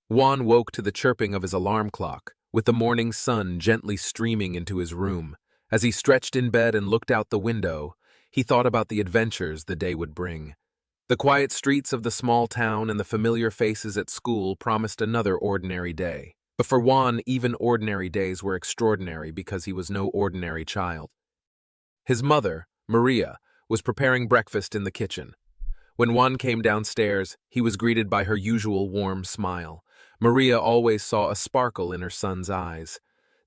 Juan woke to the chirping of his alarm clock, with the morning sun gently streaming into his room. As he stretched in bed and looked out the window, he thought about the adventures the day would bring. The quiet streets of the small town and the familiar faces at school promised another ordinary day. But for Juan, even ordinary days were extraordinary because he was no ordinary child. His mother, Maria, was preparing breakfast in the kitchen. When Juan came downstairs, he was greeted by her usual warm smile. Maria always saw a sparkle in her son's eyes.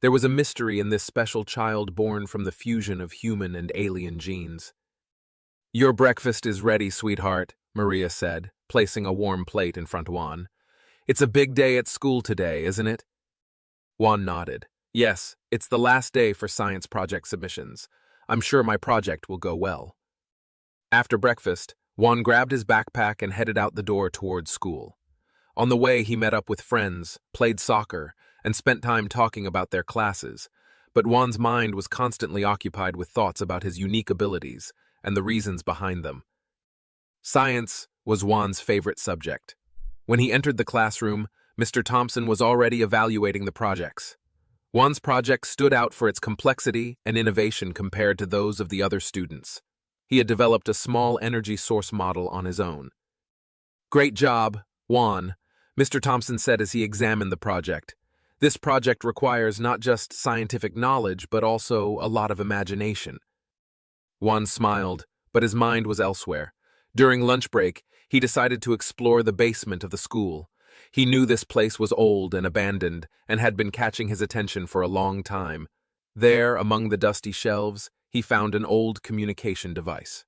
There was a mystery in this special child born from the fusion of human and alien genes. "Your breakfast is ready, sweetheart," Maria said, placing a warm plate in front of Juan. "It's a big day at school today, isn't it?" Juan nodded. "Yes, it's the last day for science project submissions. I'm sure my project will go well." After breakfast, Juan grabbed his backpack and headed out the door towards school. On the way, he met up with friends, played soccer, and spent time talking about their classes, but Juan's mind was constantly occupied with thoughts about his unique abilities and the reasons behind them. Science was Juan's favorite subject. When he entered the classroom, Mr. Thompson was already evaluating the projects. Juan's project stood out for its complexity and innovation compared to those of the other students. He had developed a small energy source model on his own. "Great job, Juan," Mr. Thompson said as he examined the project. "This project requires not just scientific knowledge, but also a lot of imagination." Juan smiled, but his mind was elsewhere. During lunch break, he decided to explore the basement of the school. He knew this place was old and abandoned and had been catching his attention for a long time. There, among the dusty shelves, he found an old communication device.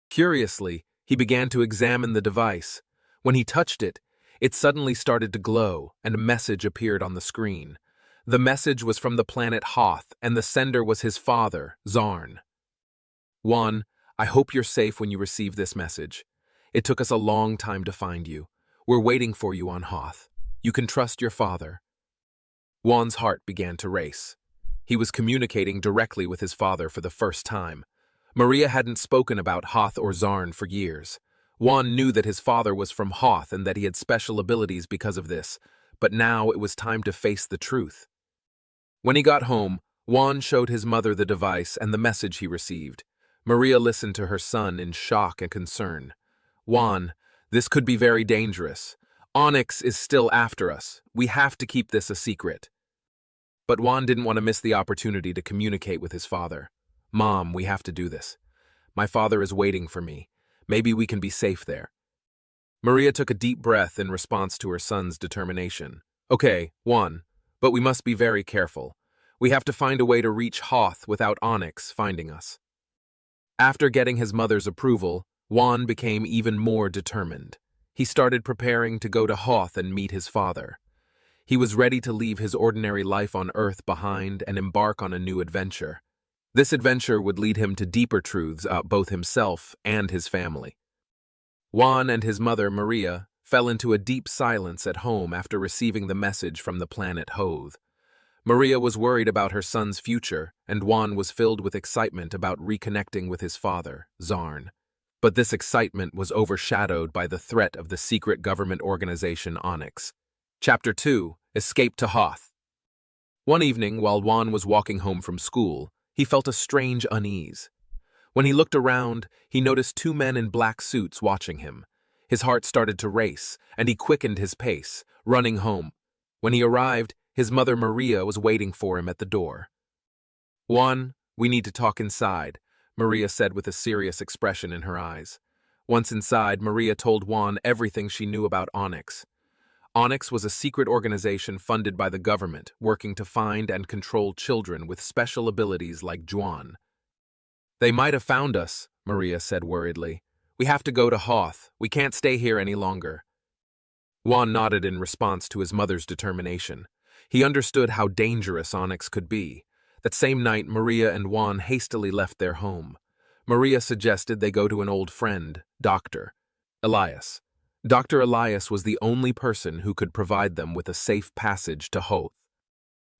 Curiously, he began to examine the device. When he touched it, it suddenly started to glow, and a message appeared on the screen. The message was from the planet Hoth, and the sender was his father, Zarn. "Juan, I hope you're safe when you receive this message. It took us a long time to find you. We're waiting for you on Hoth. You can trust your father." Juan's heart began to race. He was communicating directly with his father for the first time. Maria hadn't spoken about Hoth or Zarn for years. Juan knew that his father was from Hoth and that he had special abilities because of this, but now it was time to face the truth. When he got home, Juan showed his mother the device and the message he received. Maria listened to her son in shock and concern. "Juan, this could be very dangerous. Onyx is still after us. We have to keep this a secret." But Juan didn't want to miss the opportunity to communicate with his father. "Mom, we have to do this. My father is waiting for me. Maybe we can be safe there." Maria took a deep breath in response to her son's determination. "Okay, Juan, but we must be very careful. We have to find a way to reach Hoth without Onyx finding us." After getting his mother's approval, Juan became even more determined. He started preparing to go to Hoth and meet his father. He was ready to leave his ordinary life on Earth behind and embark on a new adventure. This adventure would lead him to deeper truths about both himself and his family. Juan and his mother, Maria, fell into a deep silence at home after receiving the message from the planet Hoth. Maria was worried about her son's future, and Juan was filled with excitement about reconnecting with his father, Zarn. But this excitement was overshadowed by the threat of the secret government organization Onyx. Chapter 2: Escape to Hoth. One evening, while Juan was walking home from school, he felt a strange unease. When he looked around, he noticed two men in black suits watching him. His heart started to race, and he quickened his pace, running home. When he arrived, his mother Maria was waiting for him at the door. "Juan, we need to talk inside," Maria said with a serious expression in her eyes. Once inside, Maria told Juan everything she knew about Onyx. Onyx was a secret organization funded by the government, working to find and control children with special abilities like Juan. "They might have found us," Maria said worriedly. "We have to go to Hoth. We can't stay here any longer." Juan nodded in response to his mother's determination. He understood how dangerous Onyx could be. That same night, Maria and Juan hastily left their home. Maria suggested they go to an old friend, Dr. Elias. Dr. Elias was the only person who could provide them with a safe passage to Hoth.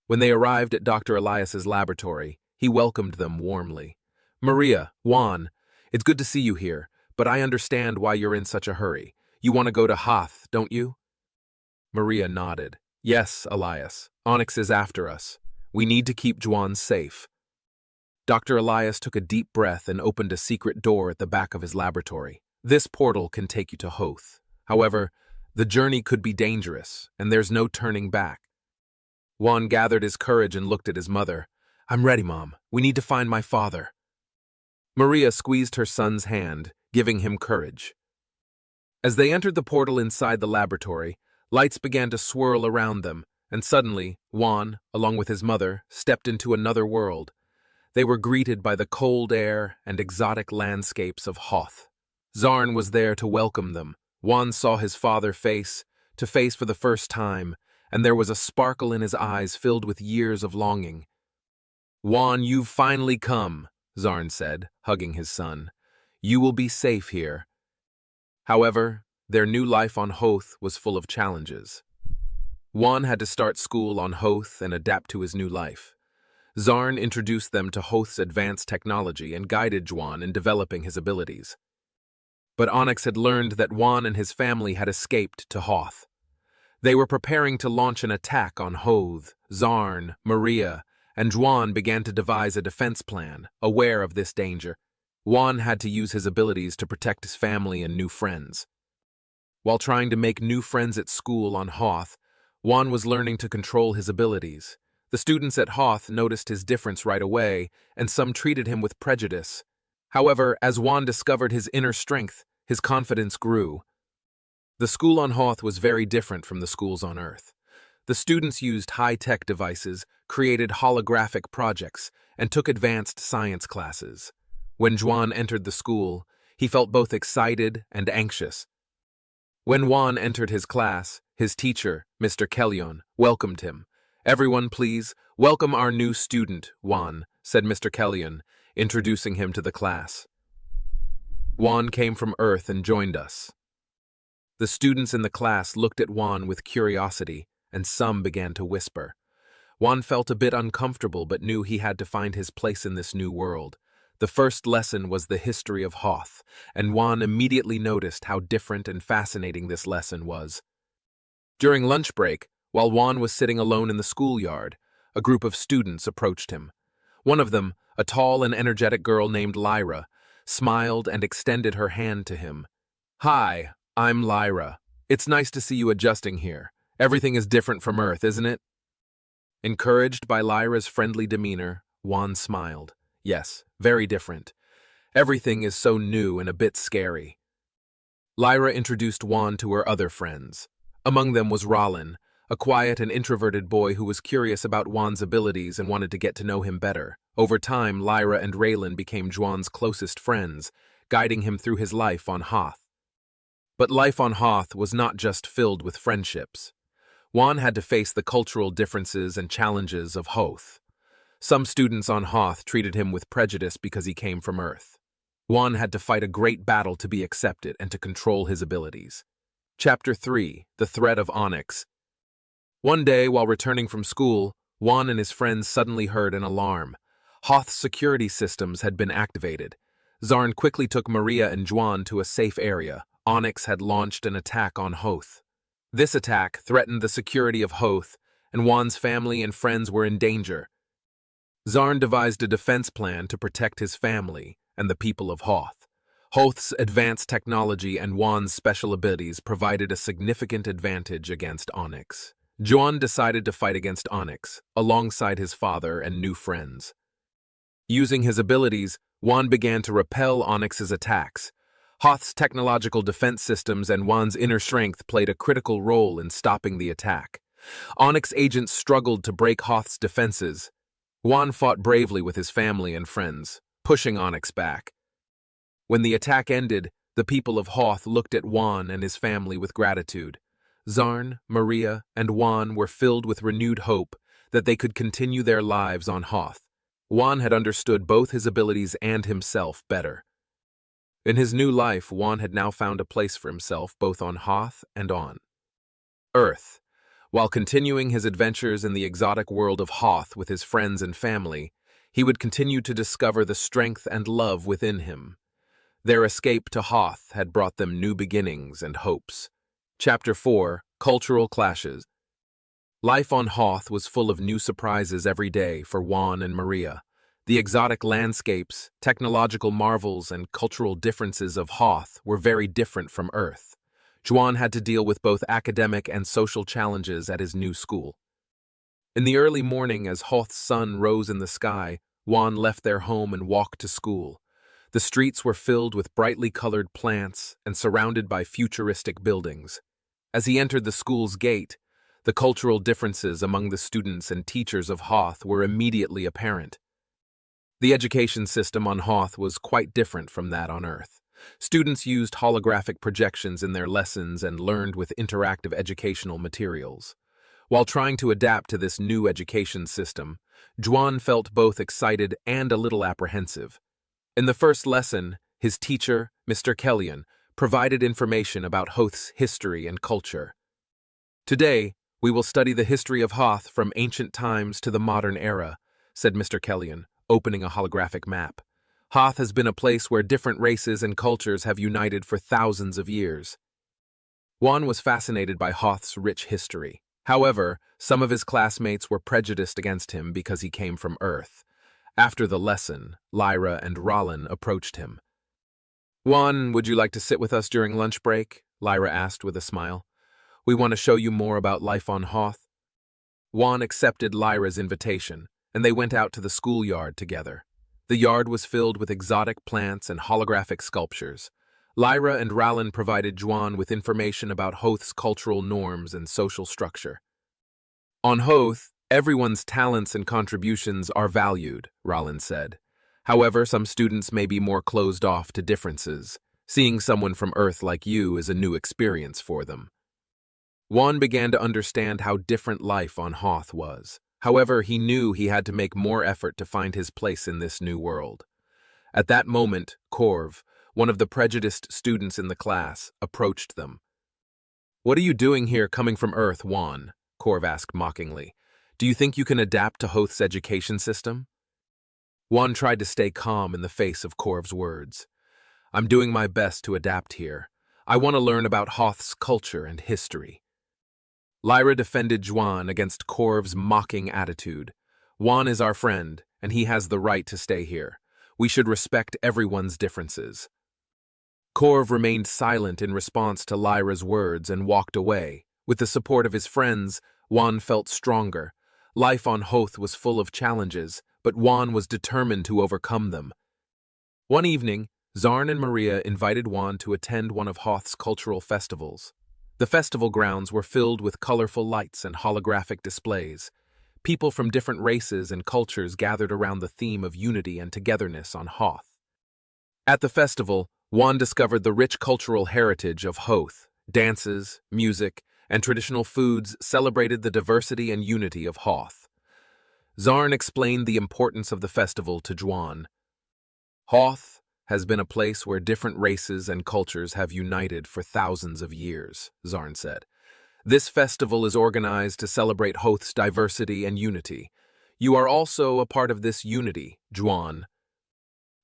When they arrived at Dr. Elias's laboratory, he welcomed them warmly. "Maria, Juan, it's good to see you here, but I understand why you're in such a hurry. You want to go to Hoth, don't you?" Maria nodded. Yes, Elias. Onyx is after us. We need to keep Juan safe. Dr. Elias took a deep breath and opened a secret door at the back of his laboratory. This portal can take you to Hoth. However, the journey could be dangerous, and there's no turning back. Juan gathered his courage and looked at his mother. I'm ready, Mom. We need to find my father. Maria squeezed her son's hand, giving him courage. As they entered the portal inside the laboratory, lights began to swirl around them, and suddenly, Juan, along with his mother, stepped into another world. They were greeted by the cold air and exotic landscapes of Hoth. Zarn was there to welcome them. Juan saw his father face to face for the first time, and there was a sparkle in his eyes filled with years of longing. Juan, you've finally come, Zarn said, hugging his son. You will be safe here. However, their new life on Hoth was full of challenges. Juan had to start school on Hoth and adapt to his new life. Zarn introduced them to Hoth's advanced technology and guided Juan in developing his abilities. But Onyx had learned that Juan and his family had escaped to Hoth. They were preparing to launch an attack on Hoth. Zarn, Maria, and Juan began to devise a defense plan, aware of this danger. Juan had to use his abilities to protect his family and new friends. While trying to make new friends at school on Hoth, Juan was learning to control his abilities. The students at Hoth noticed his difference right away, and some treated him with prejudice. However, as Juan discovered his inner strength, his confidence grew. The school on Hoth was very different from the schools on Earth. The students used high-tech devices, created holographic projects, and took advanced science classes. When Juan entered the school, he felt both excited and anxious. When Juan entered his class, his teacher, Mr. Kellyon, welcomed him. Everyone, please, welcome our new student, Juan, said Mr. Kellyon, introducing him to the class. Juan came from Earth and joined us. The students in the class looked at Juan with curiosity, and some began to whisper. Juan felt a bit uncomfortable but knew he had to find his place in this new world. The first lesson was the history of Hoth, and Juan immediately noticed how different and fascinating this lesson was. During lunch break, while Juan was sitting alone in the schoolyard, a group of students approached him. One of them, a tall and energetic girl named Lyra, smiled and extended her hand to him. Hi, I'm Lyra. It's nice to see you adjusting here. Everything is different from Earth, isn't it? Encouraged by Lyra's friendly demeanor, Juan smiled. Yes, very different. Everything is so new and a bit scary. Lyra introduced Juan to her other friends. Among them was Rollin, a quiet and introverted boy who was curious about Juan's abilities and wanted to get to know him better. Over time, Lyra and Raylan became Juan's closest friends, guiding him through his life on Hoth. But life on Hoth was not just filled with friendships. Juan had to face the cultural differences and challenges of Hoth. Some students on Hoth treated him with prejudice because he came from Earth. Juan had to fight a great battle to be accepted and to control his abilities. Chapter 3: The Threat of Onyx. One day, while returning from school, Juan and his friends suddenly heard an alarm. Hoth's security systems had been activated. Zarn quickly took Maria and Juan to a safe area. Onyx had launched an attack on Hoth. This attack threatened the security of Hoth, and Juan's family and friends were in danger. Zarn devised a defense plan to protect his family and the people of Hoth. Hoth's advanced technology and Juan's special abilities provided a significant advantage against Onyx. Juan decided to fight against Onyx, alongside his father and new friends. Using his abilities, Juan began to repel Onyx's attacks. Hoth's technological defense systems and Juan's inner strength played a critical role in stopping the attack. Onyx agents struggled to break Hoth's defenses. Juan fought bravely with his family and friends, pushing Onyx back. When the attack ended, the people of Hoth looked at Juan and his family with gratitude. Zarn, Maria, and Juan were filled with renewed hope that they could continue their lives on Hoth. Juan had understood both his abilities and himself better. In his new life, Juan had now found a place for himself both on Hoth and on Earth. While continuing his adventures in the exotic world of Hoth with his friends and family, he would continue to discover the strength and love within him. Their escape to Hoth had brought them new beginnings and hopes. Chapter 4: Cultural clashes. Life on Hoth was full of new surprises every day for Juan and Maria. The exotic landscapes, technological marvels, and cultural differences of Hoth were very different from Earth. Juan had to deal with both academic and social challenges at his new school. In the early morning, as Hoth's sun rose in the sky, Juan left their home and walked to school. The streets were filled with brightly colored plants and surrounded by futuristic buildings. As he entered the school's gate, the cultural differences among the students and teachers of Hoth were immediately apparent. The education system on Hoth was quite different from that on Earth. Students used holographic projections in their lessons and learned with interactive educational materials. While trying to adapt to this new education system, Juan felt both excited and a little apprehensive. In the first lesson, his teacher, Mr. Kellyan, provided information about Hoth's history and culture. "Today, we will study the history of Hoth from ancient times to the modern era," said Mr. Kellyan, opening a holographic map. "Hoth has been a place where different races and cultures have united for thousands of years." Juan was fascinated by Hoth's rich history. However, some of his classmates were prejudiced against him because he came from Earth. After the lesson, Lyra and Rollin approached him. "Juan, would you like to sit with us during lunch break?" Lyra asked with a smile. "We want to show you more about life on Hoth." Juan accepted Lyra's invitation, and they went out to the schoolyard together. The yard was filled with exotic plants and holographic sculptures. Lyra and Rollin provided Juan with information about Hoth's cultural norms and social structure. "On Hoth, everyone's talents and contributions are valued," Rollin said. "However, some students may be more closed off to differences. Seeing someone from Earth like you is a new experience for them." Juan began to understand how different life on Hoth was. However, he knew he had to make more effort to find his place in this new world. At that moment, Corv, one of the prejudiced students in the class, approached them. "What are you doing here coming from Earth, Juan?" Corv asked mockingly. "Do you think you can adapt to Hoth's education system?" Juan tried to stay calm in the face of Corv's words. "I'm doing my best to adapt here. I want to learn about Hoth's culture and history." Lyra defended Juan against Corv's mocking attitude. "Juan is our friend, and he has the right to stay here. We should respect everyone's differences." Corv remained silent in response to Lyra's words and walked away. With the support of his friends, Juan felt stronger. Life on Hoth was full of challenges, but Juan was determined to overcome them. One evening, Zarn and Maria invited Juan to attend one of Hoth's cultural festivals. The festival grounds were filled with colorful lights and holographic displays. People from different races and cultures gathered around the theme of unity and togetherness on Hoth. At the festival, Juan discovered the rich cultural heritage of Hoth. Dances, music, and traditional foods celebrated the diversity and unity of Hoth. Zarn explained the importance of the festival to Juan. "Hoth has been a place where different races and cultures have united for thousands of years," Zarn said. "This festival is organized to celebrate Hoth's diversity and unity. You are also a part of this unity, Juan."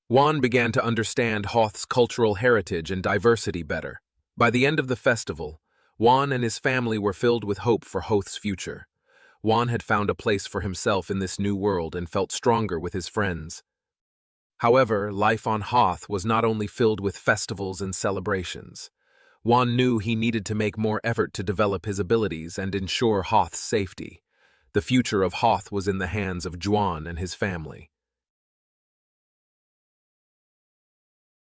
Juan began to understand Hoth's cultural heritage and diversity better. By the end of the festival, Juan and his family were filled with hope for Hoth's future. Juan had found a place for himself in this new world and felt stronger with his friends. However, life on Hoth was not only filled with festivals and celebrations. Juan knew he needed to make more effort to develop his abilities and ensure Hoth's safety. The future of Hoth was in the hands of Juan and his family.